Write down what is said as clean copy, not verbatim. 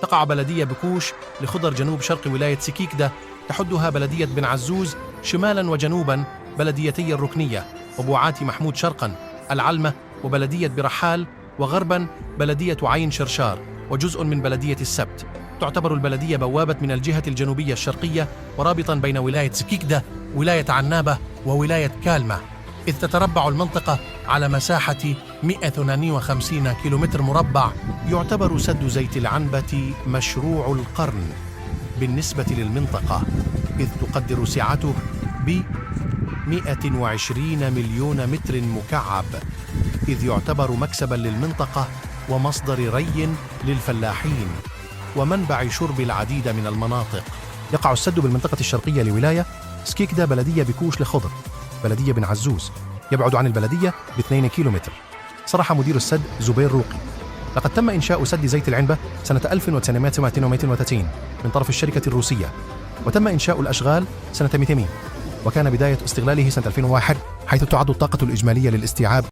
تقع بلدية بكوش لخضر جنوب شرق ولاية سكيكدة، تحدها بلدية بن عزوز شمالا وجنوبا بلديتي الركنية وبوعات محمود شرقا العلمة وبلدية برحال، وغربا بلدية عين شرشار وجزء من بلدية السبت. تعتبر البلدية بوابة من الجهة الجنوبية الشرقية ورابطا بين ولاية سكيكدة، ولاية عنابة وولاية كالمة، إذ تتربع المنطقة على مساحة 152 كيلومتر مربع. يعتبر سد زيت العنبة مشروع القرن بالنسبة للمنطقة، إذ تقدر سعته ب 120 مليون متر مكعب، إذ يعتبر مكسبا للمنطقة ومصدر ري للفلاحين ومنبع شرب العديد من المناطق. يقع السد بالمنطقة الشرقية لولاية سكيكدة بلدية بكوش لخضر بلدية بن عزوز، يبعد عن البلدية ب2 كيلومتر. صرح مدير السد زبير روقي: لقد تم إنشاء سد زيت العنبة سنة 1938 من طرف الشركة الروسية، وتم إنشاء الأشغال سنة 200، وكان بداية استغلاله سنة 2001، حيث تعد الطاقة الإجمالية للاستيعاب